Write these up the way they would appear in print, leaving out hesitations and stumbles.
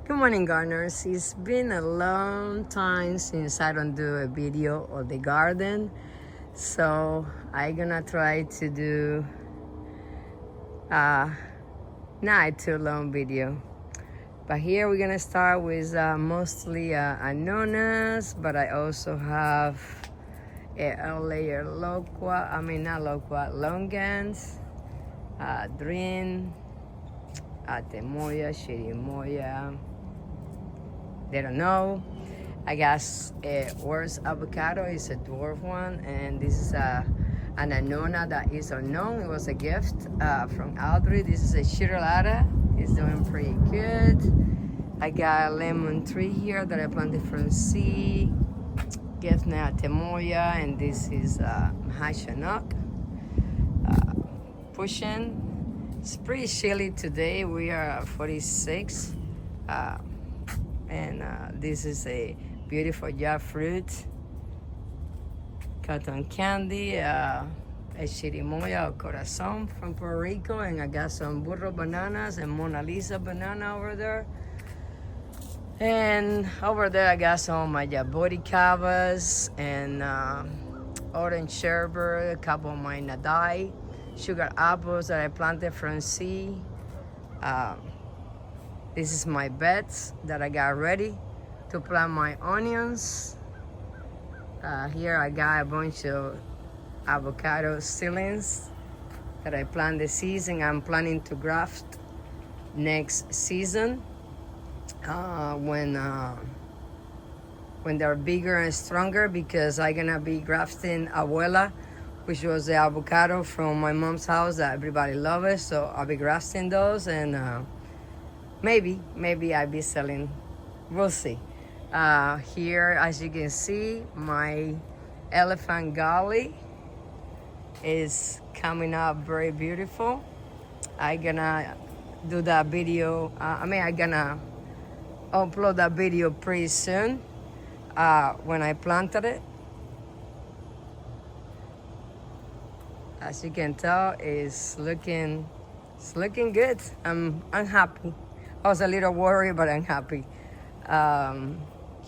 Good morning, gardeners. It's been a long time since I don't do a video of the garden, so I'm gonna try to do not too long video. But here we're gonna start with mostly anonas, but I also have a layer longans, drin, temoya, chirimoya. They don't know. I guess worst avocado is a dwarf one, and this is an anona that is unknown. It was a gift from Audrey. This is a chirolata. It's doing pretty good. I got a lemon tree here that I planted from seed. Gefna temoya, and this is hashanok. Pushing. It's pretty chilly today. We are at 46. And this is a beautiful jackfruit, cotton candy, a chirimoya or corazon from Puerto Rico, and I got some burro bananas and Mona Lisa banana over there. And over there I got some of my jaboticabas and orange sherbet, a couple of my nadai, sugar apples that I planted from seed. This is my beds that I got ready to plant my onions. Here I got a bunch of avocado seedlings that I plant this season. I'm planning to graft next season when they're bigger and stronger, because I'm gonna be grafting Abuela, which was the avocado from my mom's house that everybody loves. So I'll be grafting those, and maybe I'll be selling. We'll see. Here, as you can see, my elephant gully is coming up very beautiful. I'm gonna do that video. I'm gonna upload that video pretty soon when I planted it. As you can tell, it's looking good. I'm happy. I was a little worried, but I'm happy.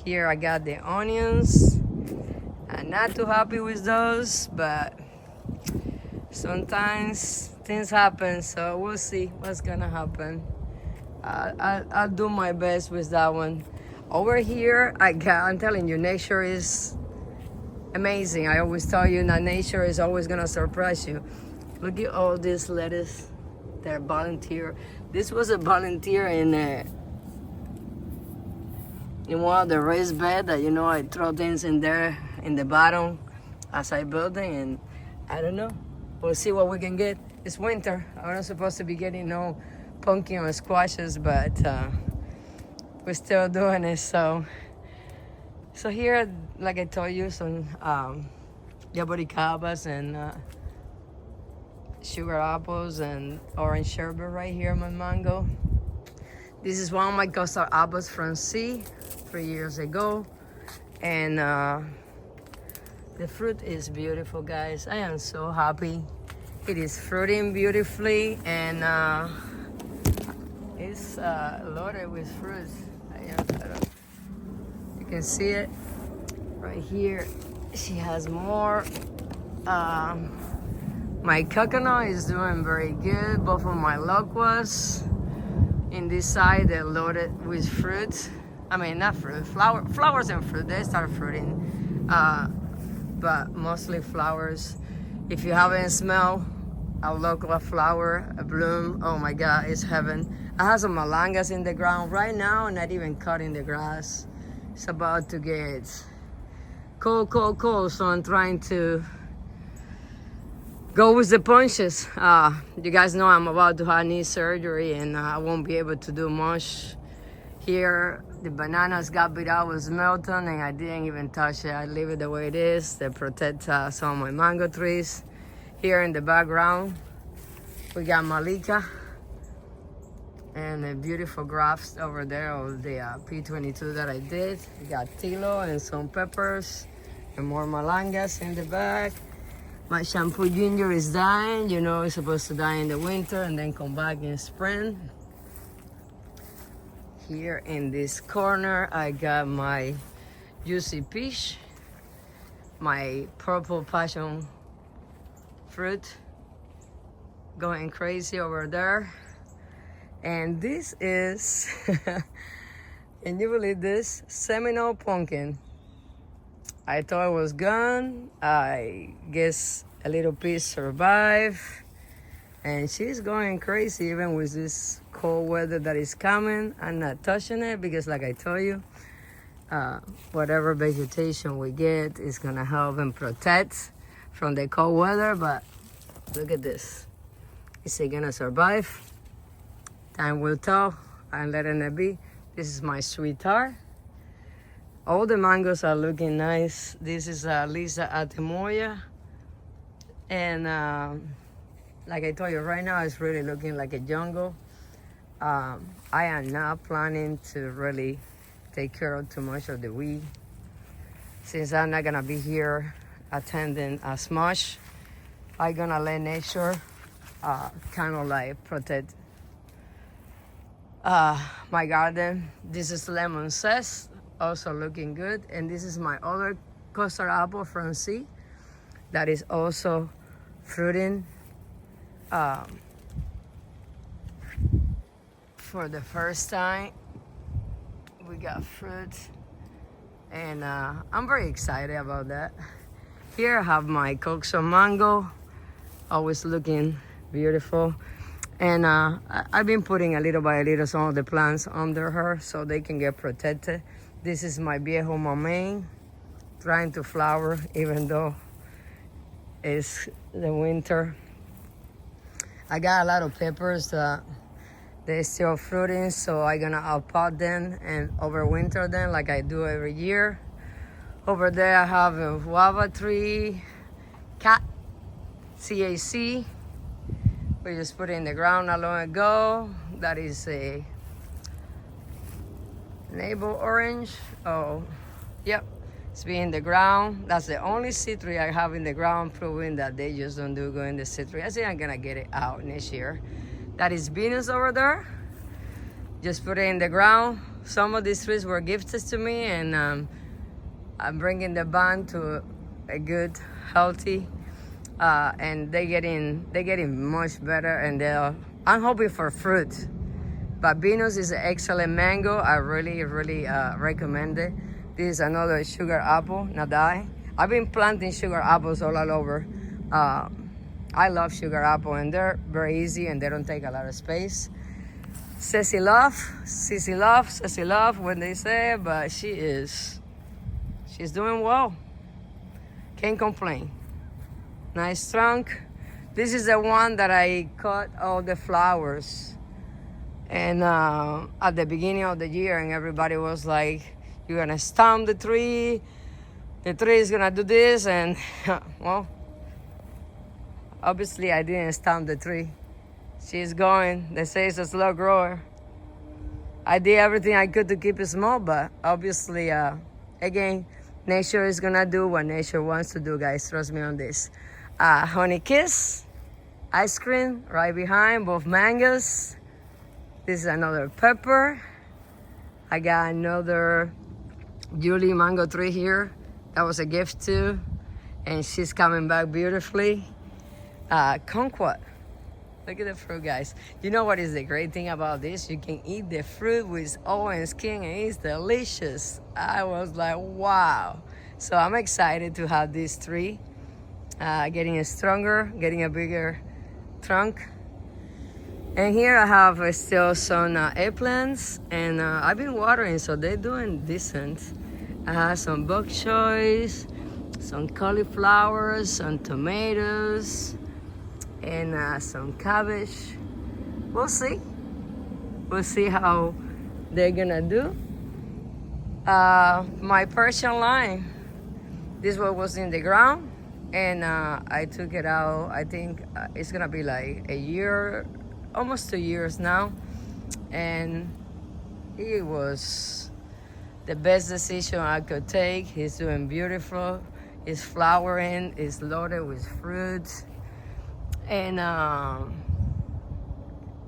Here I got the onions. I'm not too happy with those, but sometimes things happen, so we'll see what's gonna happen. I'll do my best with that one. Over here, I'm telling you, nature is amazing. I always tell you that nature is always gonna surprise you. Look at all this lettuce. They're volunteer. This was a volunteer in one of the raised bed that, I throw things in there in the bottom as I building, and I don't know. We'll see what we can get. It's winter. I'm not supposed to be getting no pumpkin or squashes, but we're still doing it. So here, like I told you, some jaboticabas and sugar apples and orange sherbet right here, my mango. This is one of my custard apples from C 3 years ago, and the fruit is beautiful, guys. I am so happy. It is fruiting beautifully, and it's loaded with fruit. You can see it right here. She has more. My coconut is doing very good. Both of my loquats in this side, they're loaded with fruit. Not fruit, flowers and fruit. They start fruiting, but mostly flowers. If you haven't smelled a local flower, a bloom, oh my God, it's heaven. I have some malangas in the ground right now, not even cutting the grass. It's about to get cold, so I'm trying to go with the punches. You guys know I'm about to have knee surgery, and I won't be able to do much. Here, the bananas got beat out with Milton, and I didn't even touch it. I leave it the way it is. They protect some of my mango trees. Here in the background, we got Malika and a beautiful grafts over there of the P22 that I did. We got tilo and some peppers and more malangas in the back. My shampoo ginger is dying. It's supposed to die in the winter and then come back in spring. Here in this corner, I got my juicy peach, my purple passion fruit going crazy over there. And this is, can you believe this? Seminole pumpkin. I thought it was gone. I guess a little piece survived. And she's going crazy even with this cold weather that is coming. I'm not touching it because like I told you, whatever vegetation we get is gonna help and protect from the cold weather. But look at this. Is it gonna survive? Time will tell. I'm letting it be. This is my sweetheart. All the mangoes are looking nice. This is Lisa Atemoya. And like I told you, right now it's really looking like a jungle. I am not planning to really take care of too much of the weed. Since I'm not gonna be here attending as much, I'm gonna let nature kind of like protect my garden. This is lemon zest, also looking good. And this is my other custard apple from C that is also fruiting for the first time. We got fruit, and I'm very excited about that. Here I have my coxo mango, always looking beautiful. And I've been putting a little by a little some of the plants under her so they can get protected. This is my viejo mamey, trying to flower even though it's the winter. I got a lot of peppers that they're still fruiting, so I'm gonna outpot them and overwinter them like I do every year. Over there I have a guava tree, CAC. We just put it in the ground not long ago. That is a navel orange. Oh, yep, it's been in the ground. That's the only seed tree I have in the ground, proving that they just don't do good in the seed tree. I think I'm gonna get it out next year. That is Venus over there. Just put it in the ground. Some of these trees were gifted to me, and I'm bringing the band to a good, healthy, and they're getting much better. And I'm hoping for fruit. But Venus is an excellent mango. I really recommend it. This is another sugar apple, Nadai. I've been planting sugar apples all over. I love sugar apple, and they're very easy and they don't take a lot of space. Ceci Love, when they say, but she's doing well. Can't complain. Nice trunk. This is the one that I cut all the flowers. And at the beginning of the year, and everybody was like, you're gonna stomp the tree is gonna do this, and well, obviously I didn't stomp the tree. She's going. They say it's a slow grower. I did everything I could to keep it small, but obviously, again, nature is gonna do what nature wants to do, guys. Trust me on this. Honey Kiss, ice cream right behind, both mangoes. This is another pepper. I got another Julie mango tree here. That was a gift too, and she's coming back beautifully. Kumquat. Look at the fruit, guys. You know what is the great thing about this? You can eat the fruit with orange skin, and it's delicious. I was like, wow. So I'm excited to have this tree getting stronger, getting a bigger trunk. And here I have still some eggplants, and I've been watering, so they're doing decent. I have some bok choys, some cauliflowers, some tomatoes, and some cabbage. We'll see. We'll see how they're gonna do. My Persian lime, this one was in the ground, and I took it out. I think it's gonna be like a year, almost 2 years now, and it was the best decision I could take. He's doing beautiful. It's flowering. It's loaded with fruit. And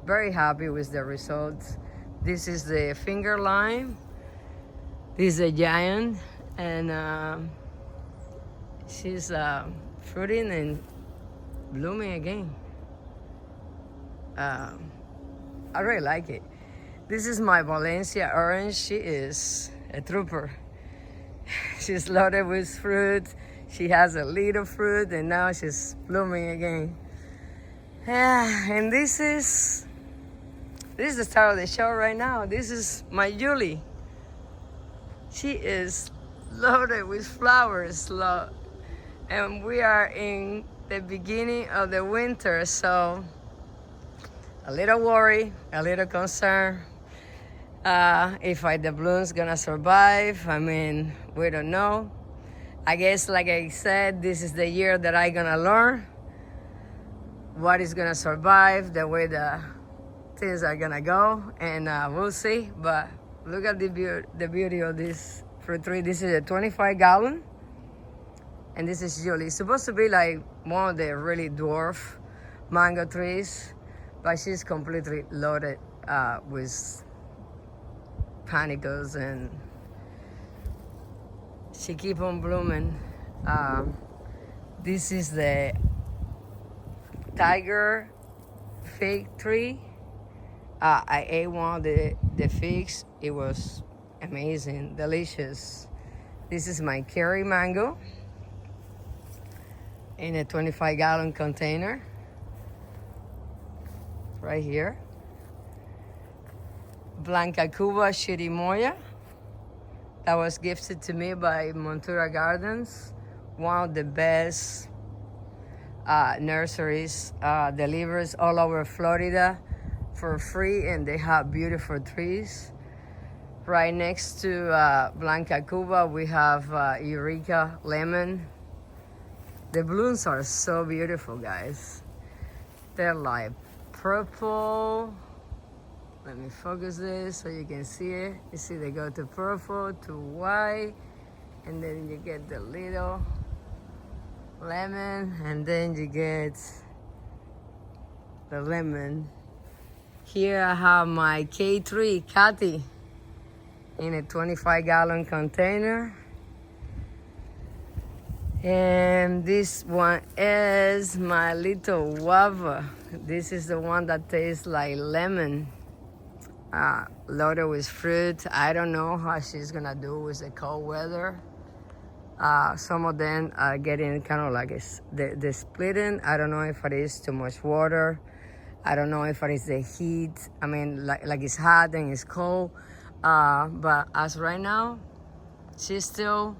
very happy with the results. This is the finger lime. This is a giant, and she's fruiting and blooming again. I really like it. This is my Valencia orange. She is a trooper. She's loaded with fruit. She has a little fruit, and now she's blooming again. And this is the start of the show right now. This is my Julie. She is loaded with flowers, and we are in the beginning of the winter, so a little worry, a little concern. If the bloom's gonna survive, I mean, we don't know. I guess, like I said, this is the year that I'm gonna learn what is gonna survive, the way the things are gonna go, and we'll see. But look at the beauty of this fruit tree. This is a 25-gallon, and this is Julie. It's supposed to be like one of the really dwarf mango trees, but she's completely loaded with panicles, and she keep on blooming. This is the tiger fig tree. I ate one of the figs. It was amazing, delicious. This is my curry mango in a 25-gallon container right here. Blanca Cuba Chirimoya, that was gifted to me by Montura Gardens, one of the best nurseries, delivers all over Florida for free, and they have beautiful trees. Right next to Blanca Cuba, we have Eureka Lemon. The blooms are so beautiful, guys. They're like purple. Let me focus this so you can see it. You see they go to purple, to white, and then you get the little lemon, and then you get the lemon. Here I have my K3, Cathy, in a 25-gallon container. And this one is my little guava. This is the one that tastes like lemon. Loaded with fruit. I don't know how she's gonna do with the cold weather. Some of them are getting kind of like the splitting. I don't know if it is too much water. I don't know if it is the heat. I mean, like it's hot and it's cold. But as right now, she's still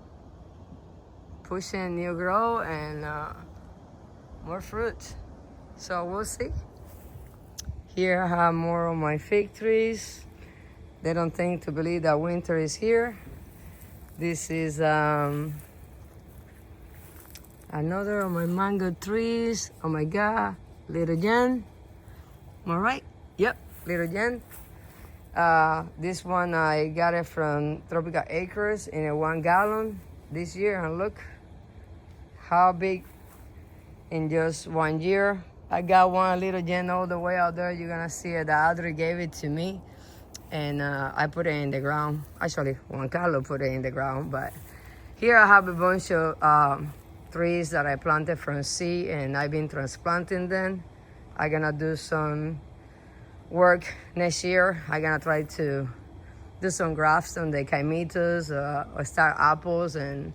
pushing new grow and more fruit. So we'll see. Here I have more of my fig trees. They don't think to believe that winter is here. This is another of my mango trees. Oh my God, Little Jen. Am I right? Yep, Little Jen. This one I got it from Tropical Acres in a 1 gallon this year, and look how big in just 1 year. I got one Little Jen all the way out there. You're gonna see it. Audrey gave it to me, and I put it in the ground. Actually, Juan Carlos put it in the ground, but here I have a bunch of trees that I planted from seed, and I've been transplanting them. I'm gonna do some work next year. I'm gonna try to do some grafts on the caimitos or star apples, and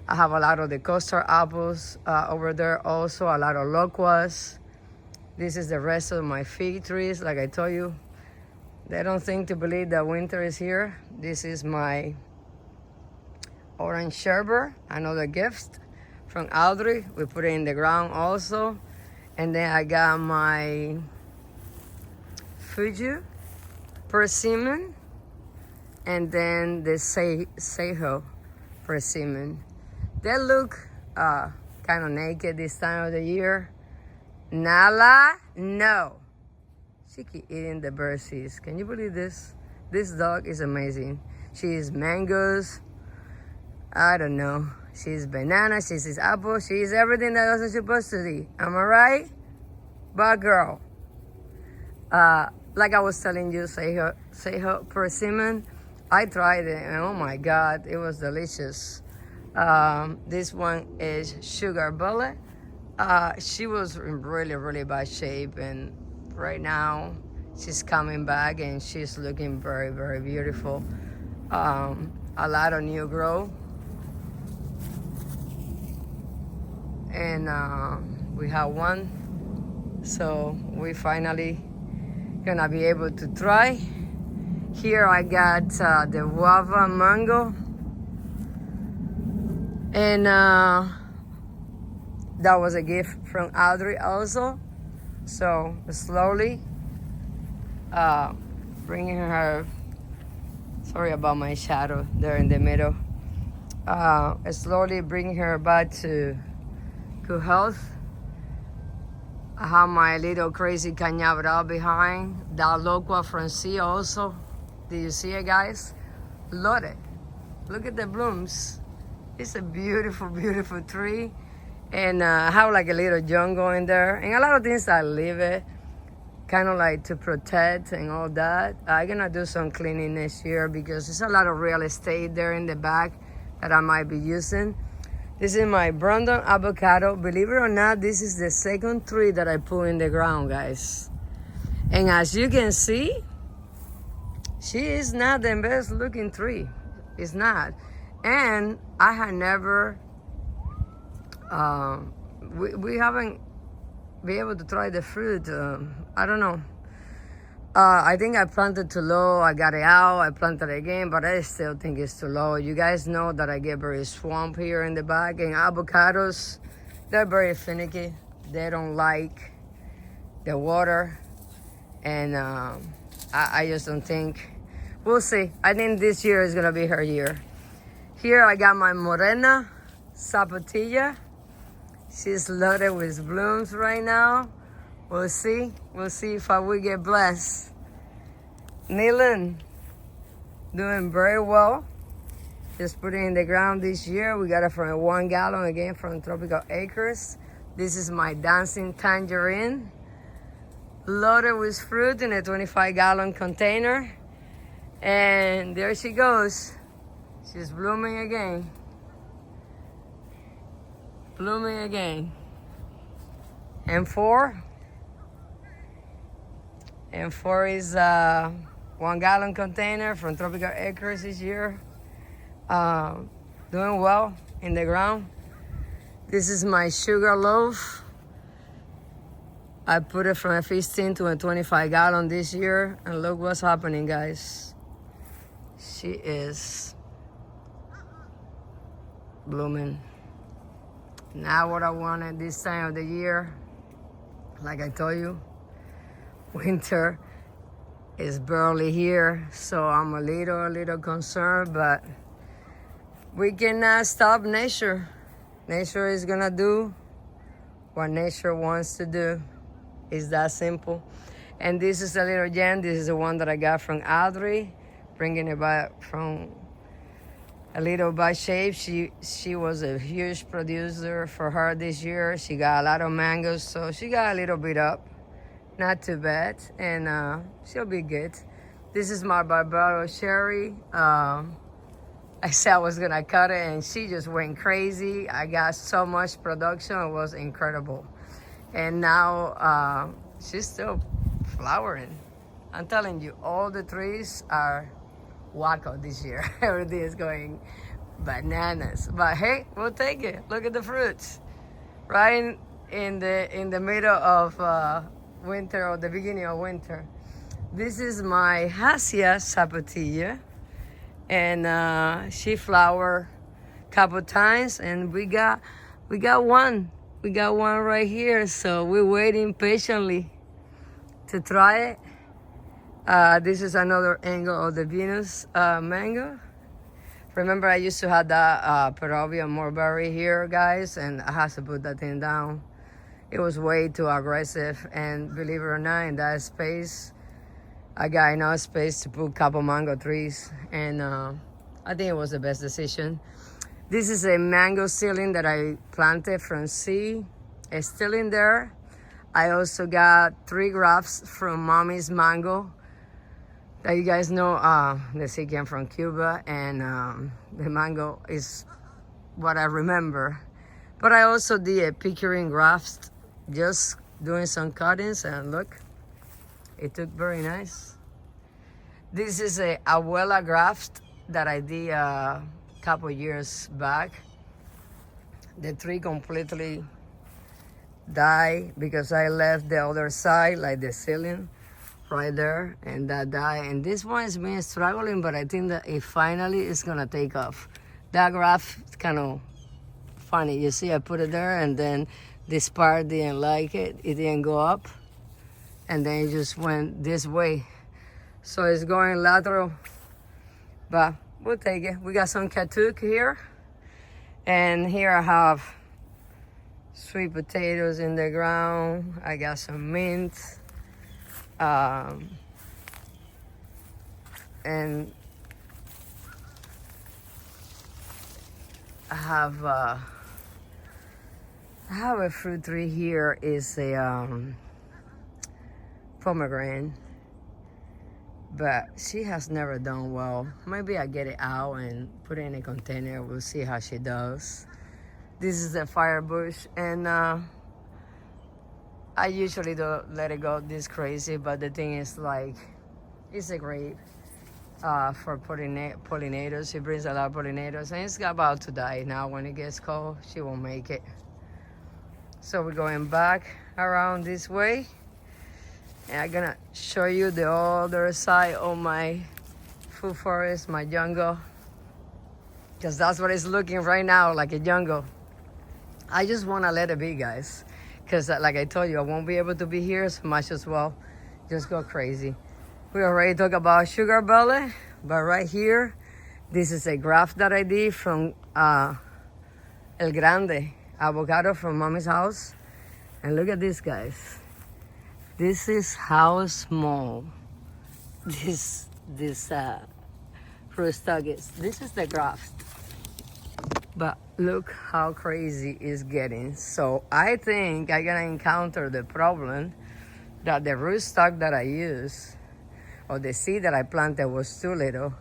I have a lot of the custard apples over there also, a lot of loquats. This is the rest of my fig trees. Like I told you, they don't think to believe that winter is here. This is my orange sherbet, another gift from Audrey. We put it in the ground also. And then I got my Fuji persimmon, and then the Sejo persimmon. They look kind of naked this time of the year. Nala, no. She keep eating the bird seeds. Can you believe this? This dog is amazing. She eats mangoes. I don't know. She eats banana. She eats apple. She eats everything that wasn't supposed to eat. Am I right? Bad girl. like I was telling you, say persimmon. I tried it, and oh my God, it was delicious. This one is sugar bullet. She was in really, really bad shape, and right now she's coming back, and she's looking very, very beautiful. A lot of new growth, and we have one, so we finally gonna be able to try. Here I got the guava mango, and that was a gift from Audrey also. So slowly bringing her, sorry about my shadow there in the middle, slowly bringing her back to good health. I have my little crazy cañabral behind, that loqua francia also. Did you see it, guys? Love it. Look at the blooms. It's a beautiful, beautiful tree. And I have like a little jungle in there. And a lot of things I leave it, kind of like to protect and all that. I'm gonna do some cleaning next year because there's a lot of real estate there in the back that I might be using. This is my Brandon avocado. Believe it or not, this is the second tree that I put in the ground, guys. And as you can see, she is not the best looking tree. It's not. And I had never, we haven't been able to try the fruit. I don't know. I think I planted too low. I got it out. I planted it again, but I still think it's too low. You guys know that I get very swamp here in the back. And avocados, they're very finicky. They don't like the water. And I just don't think. We'll see. I think this year is going to be her year. Here I got my Morena Zapatilla. She's loaded with blooms right now. We'll see. We'll see if I will get blessed. Neelan, doing very well. Just put it in the ground this year. We got it from 1 gallon again from Tropical Acres. This is my dancing tangerine. Loaded with fruit in a 25-gallon container. And there she goes. She's blooming again. Blooming again. And four is 1 gallon container from Tropical Acres this year. Doing well in the ground. This is my sugar loaf. I put it from a 15 to a 25 gallon this year. And look what's happening, guys. She is blooming. Now what I wanted this time of the year, like I told you, winter is barely here, so I'm a little concerned, but we cannot stop nature. Nature is gonna do what nature wants to do. It's that simple. And this is a little gem. This is the one that I got from Audrey, bringing it back from a little bad shape. She was a huge producer for her this year. She got a lot of mangoes, so she got a little bit up. Not too bad, and she'll be good. This is my Barbados cherry. I said I was gonna cut it, and she just went crazy. I got so much production, it was incredible. And now she's still flowering. I'm telling you, all the trees are wacko this year. Everything is going bananas. But hey, we'll take it. Look at the fruits. Right in the middle of winter, or the beginning of winter. This is my Hacia Zapatilla, and she flowered a couple times, and we got one right here, so we're waiting patiently to try it. This is another angle of the Venus mango. Remember, I used to have that Peruvian mulberry here, guys, and I had to put that thing down. It was way too aggressive, and believe it or not, in that space, I got enough space to put a couple mango trees, and I think it was the best decision. This is a mango ceiling that I planted from seed. It's still in there. I also got 3 grafts from Mommy's Mango that you guys know. The seed came from Cuba, and the mango is what I remember. But I also did a pickering graft, just doing some cuttings, and look, it took very nice. This is a abuela graft that I did a couple years back. The tree completely died because I left the other side, like the ceiling right there, and that died. And this one has been struggling, but I think that it finally is gonna take off. That graft is kind of funny. You see, I put it there, and then this part didn't like it. It didn't go up, and then it just went this way. So it's going lateral, but we'll take it. We got some katuk here, and here I have sweet potatoes in the ground. I got some mint, and I have a fruit tree here. Is a pomegranate, but she has never done well. Maybe I get it out and put it in a container. We'll see how she does. This is a fire bush, and I usually don't let it go this crazy, but the thing is, like, it's a great for pollinators. It brings a lot of pollinators, and it's about to die now. When it gets cold, she won't make it. So we're going back around this way, and I'm gonna show you the other side of my food forest, my jungle, because that's what it's looking right now, like a jungle. I just want to let it be, guys, because like I told you, I won't be able to be here, so might as well just go crazy. We already talked about sugar belly, but right here, this is a graft that I did from El Grande avocado from Mommy's house. And look at this, guys. This is how small this fruit stock is. This is the graft. But look how crazy it's getting. So I think I'm gonna encounter the problem that the rootstock that I use, or the seed that I planted, was too little.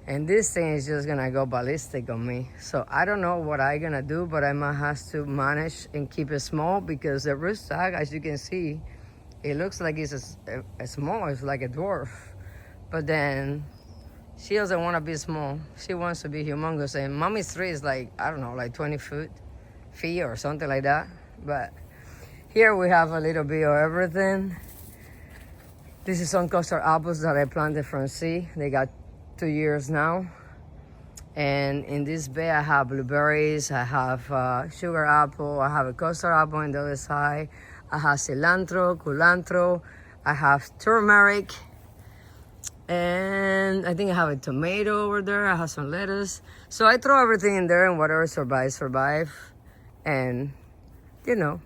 And this thing is just gonna go ballistic on me. So I don't know what I'm gonna do, but I might have to manage and keep it small, because the rootstock, as you can see, it looks like it's a small, it's like a dwarf. But then she doesn't want to be small. She wants to be humongous. And Mommy's tree is like, I don't know, like 20 feet or something like that. But here we have a little bit of everything. This is some custard apples that I planted from seed. They got 2 years now. And in this bed I have blueberries, I have sugar apple, I have a custard apple on the other side, I have cilantro, culantro, I have turmeric, and I think I have a tomato over there, I have some lettuce. So I throw everything in there, and whatever survive. And, you know,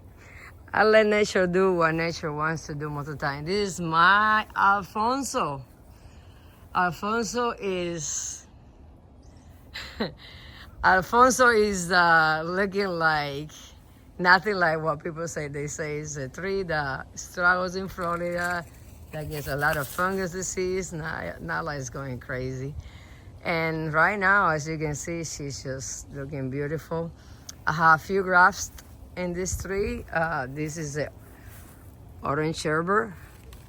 I let nature do what nature wants to do most of the time. This is my Alfonso. Alfonso is looking like nothing like what people say. They say it's a tree that struggles in Florida, that gets a lot of fungus disease. Not like it's going crazy. And right now, as you can see, she's just looking beautiful. I have a few grafts in this tree. This is a orange sherbet,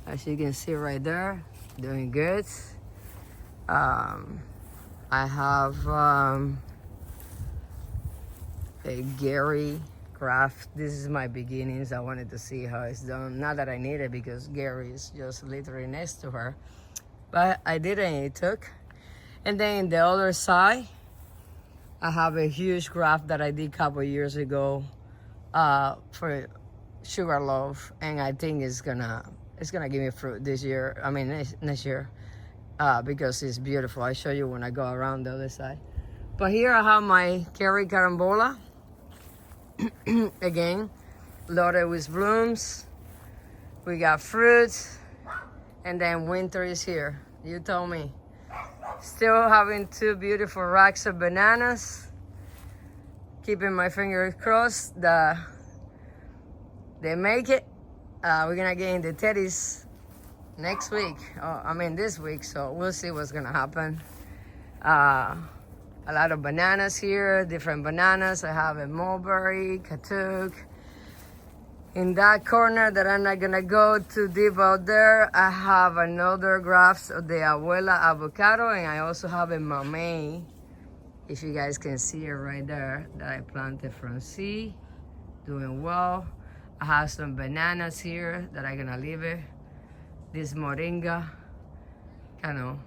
as you can see right there, doing good. I have a Gary graft. This is my beginnings. I wanted to see how it's done. Not that I need it, because Gary is just literally next to her. But I did it, and it took. And then the other side, I have a huge graft that I did a couple years ago for sugar loaf, and I think it's gonna give me fruit this year. I mean next year. Because it's beautiful. I'll show you when I go around the other side. But here I have my Cherry Carambola. Again, loaded with blooms. We got fruits. And then winter is here. You told me. Still having 2 beautiful racks of bananas. Keeping my fingers crossed that they make it. We're gonna get in the teddies next week. I mean this week, so we'll see what's gonna happen. A lot of bananas here, different bananas. I have a mulberry, katuk. In that corner that I'm not gonna go too deep out there, I have another grafts of the Abuela avocado, and I also have a mamey, if you guys can see it right there, that I planted from seed, doing well. I have some bananas here that I'm gonna leave it. This moringa, kind of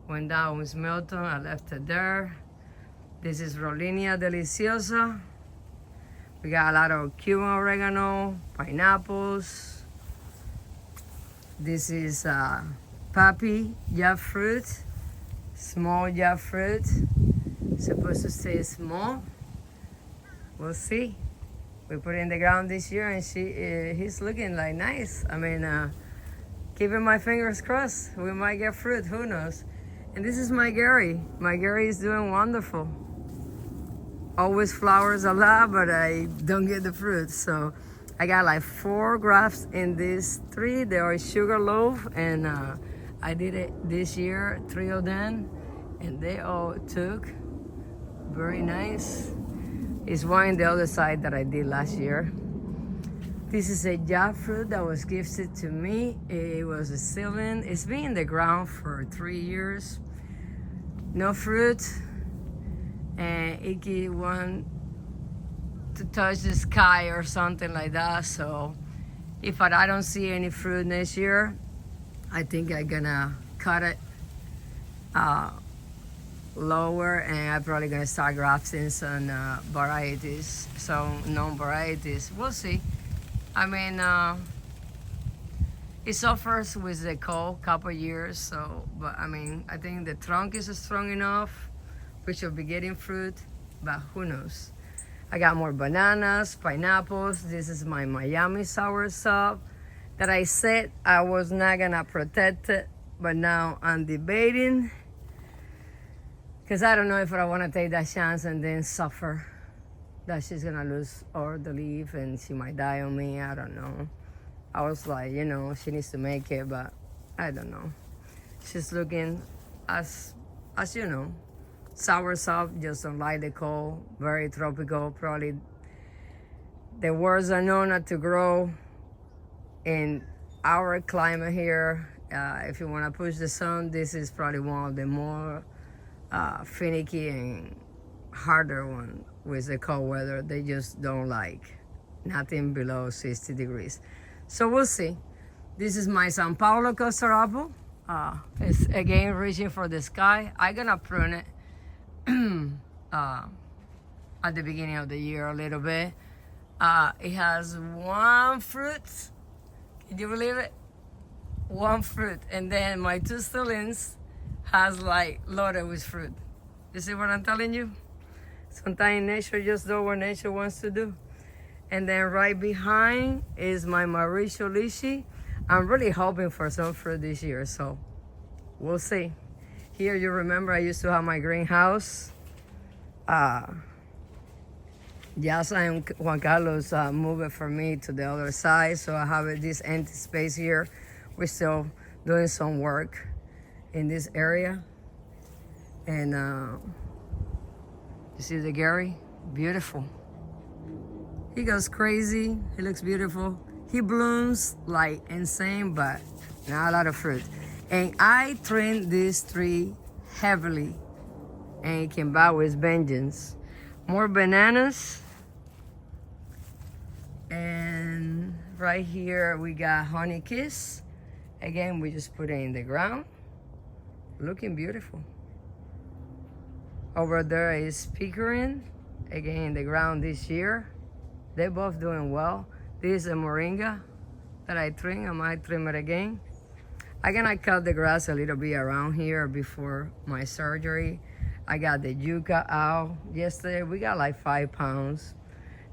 went down with Milton, I left it there. This is Rollinia Deliciosa. We got a lot of Cuban oregano, pineapples. This is papi jackfruit, small jackfruit. Supposed to stay small. We'll see. We put it in the ground this year, and he's looking like nice. I mean, keeping my fingers crossed. We might get fruit. Who knows? And this is my Gary. My Gary is doing wonderful. Always flowers a lot, but I don't get the fruit. So I got like 4 grafts in these 3. They are sugar loaf, and I did it this year, 3 of them, and they all took very nice. It's one on the other side that I did last year. This is a jackfruit that was gifted to me. It was a seedling. It's been in the ground for 3 years. No fruit. And Iki want to touch the sky or something like that. So if I don't see any fruit next year, I think I'm gonna cut it lower, and I'm probably gonna start grafting some varieties, some non-varieties. We'll see. I mean, it suffers with the cold couple years, so, but I mean, I think the trunk is strong enough. We should be getting fruit, but who knows? I got more bananas, pineapples. This is my Miami soursop that I said I was not gonna protect it, but now I'm debating, because I don't know if I wanna take that chance and then suffer that she's gonna lose all the leaf and she might die on me. I don't know. I was like, you know, she needs to make it, but I don't know. She's looking as you know, soursop, just don't like the cold, very tropical. Probably the worst are known not to grow in our climate here. If you want to push the sun, this is probably one of the more finicky and harder one with the cold weather. They just don't like nothing below 60 degrees. So we'll see. This is my Sao Paulo custard apple. It's again reaching for the sky. I'm gonna prune it at the beginning of the year a little bit. It has 1 fruit. Can you believe it? 1 fruit. And then my 2 stolons has like loaded with fruit. You see what I'm telling you? Sometimes nature just does what nature wants to do. And then right behind is my Mauricio lychee. I'm really hoping for some fruit this year, so we'll see. Here, you remember I used to have my greenhouse. Yasa and Juan Carlos moved it for me to the other side, so I have this empty space here. We're still doing some work in this area. And you see the Gary? Beautiful. He goes crazy. He looks beautiful. He blooms like insane, but not a lot of fruit. And I trimmed this tree heavily, and it came back with vengeance. More bananas. And right here we got honey kiss. Again, we just put it in the ground. Looking beautiful. Over there is pecan, again in the ground this year. They're both doing well. This is a moringa that I trim. I might trim it again. I'm gonna cut the grass a little bit around here before my surgery. I got the yucca out yesterday. We got like 5 pounds,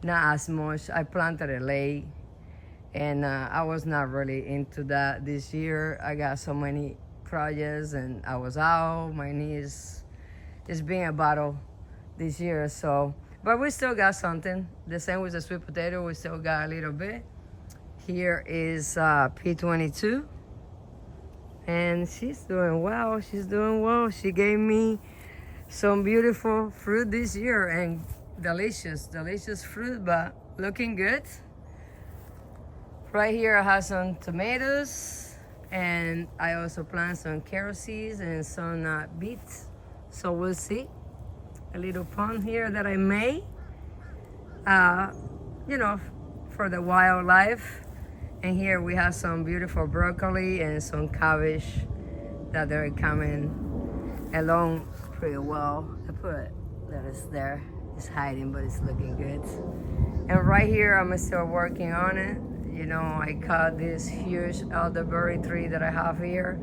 not as much. I planted it late, and I was not really into that this year. I got so many projects, and I was out. My knees is being a battle this year, so. But we still got something. The same with the sweet potato, we still got a little bit. Here is P22, and she's doing well. She's doing well. She gave me some beautiful fruit this year, and delicious fruit, but looking good. Right here I have some tomatoes, and I also plant some carrot seeds and some beets. So we'll see. A little pond here that I made, you know, for the wildlife. And here we have some beautiful broccoli and some cabbage that they're coming along pretty well. I put lettuce there. It's hiding, but it's looking good. And right here, I'm still working on it. You know, I cut this huge elderberry tree that I have here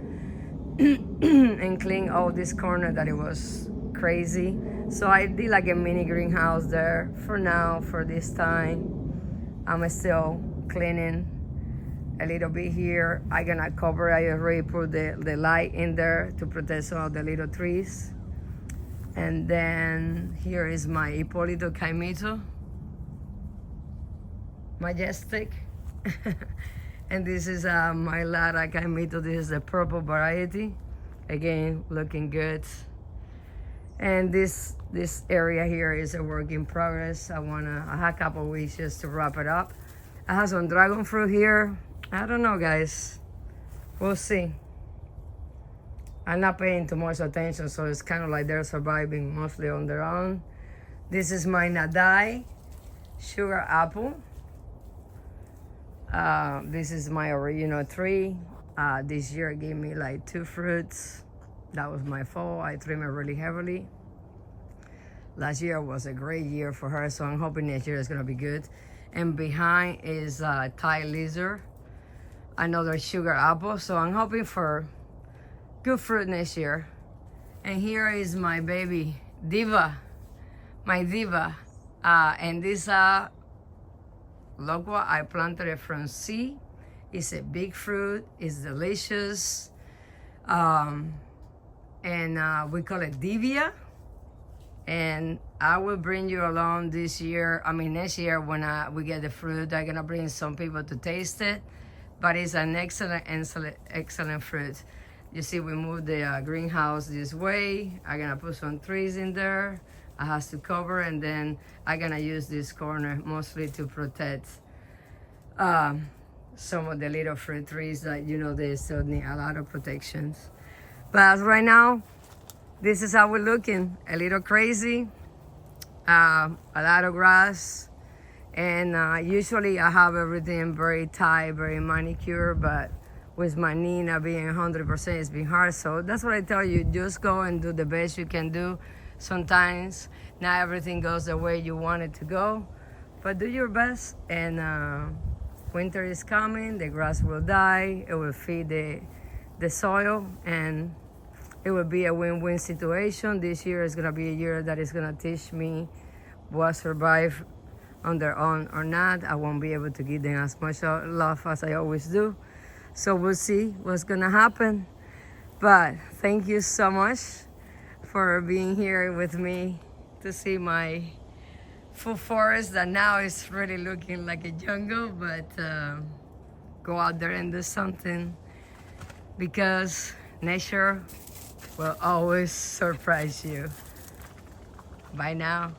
and clean all this corner that it was crazy. So I did like a mini greenhouse there for now, for this time. I'm still cleaning a little bit here. I'm gonna cover, I already put the light in there to protect some of the little trees. And then here is my Hipólito Caimito, majestic. And this is my Lara Caimito. This is the purple variety. Again, looking good. And this area here is a work in progress. I have a couple weeks just to wrap it up. I have some dragon fruit here. I don't know, guys. We'll see. I'm not paying too much attention, so it's kind of like they're surviving mostly on their own. This is my Nadai sugar apple. This is my original tree. This year it gave me like 2 fruits. That was my fall. I trimmed it really heavily. Last year was a great year for her, so I'm hoping next year is gonna be good. And behind is Thai lizard, another sugar apple. So I'm hoping for good fruit next year. And here is my baby Diva, my Diva. And this Logua, I planted it from seed. It's a big fruit, it's delicious. And we call it Divia. And I will bring you along this year, next year when we get the fruit. I'm gonna bring some people to taste it. But it's an excellent fruit. You see, we moved the greenhouse this way. I'm gonna put some trees in there. I have to cover, and then I'm gonna use this corner mostly to protect some of the little fruit trees that, you know, they still need a lot of protections. But as right now, this is how we're looking. A little crazy, a lot of grass. And usually I have everything very tight, very manicured, but with my knee not being 100%, it's been hard. So that's what I tell you, just go and do the best you can do. Sometimes not everything goes the way you want it to go, but do your best. And winter is coming, the grass will die, it will feed the soil, and it will be a win-win situation. This year is gonna be a year that is gonna teach me what survive on their own or not. I won't be able to give them as much love as I always do. So we'll see what's gonna happen. But thank you so much for being here with me to see my full forest that now is really looking like a jungle. But go out there and do something, because nature will always surprise you. Bye now.